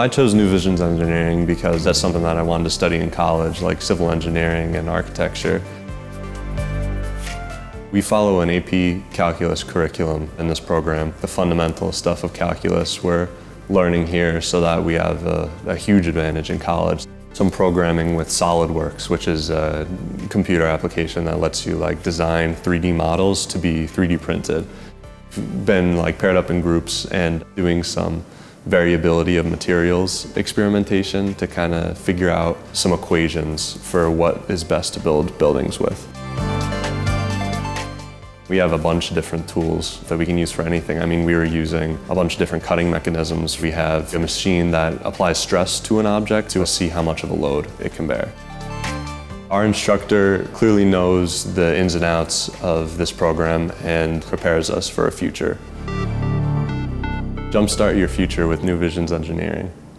I chose New Visions Engineering because that's something that I wanted to study in college, like civil engineering and architecture. We follow an AP calculus curriculum in this program. The fundamental stuff of calculus we're learning here so that we have a huge advantage in college. Some programming with SolidWorks, which is a computer application that lets you design 3D models to be 3D printed. Been paired up in groups and doing some variability of materials experimentation to kind of figure out some equations for what is best to build buildings with. We have a bunch of different tools that we can use for anything. I mean, we were using a bunch of different cutting mechanisms. We have a machine that applies stress to an object to see how much of a load it can bear. Our instructor clearly knows the ins and outs of this program and prepares us for a future. Jumpstart your future with New Visions Engineering.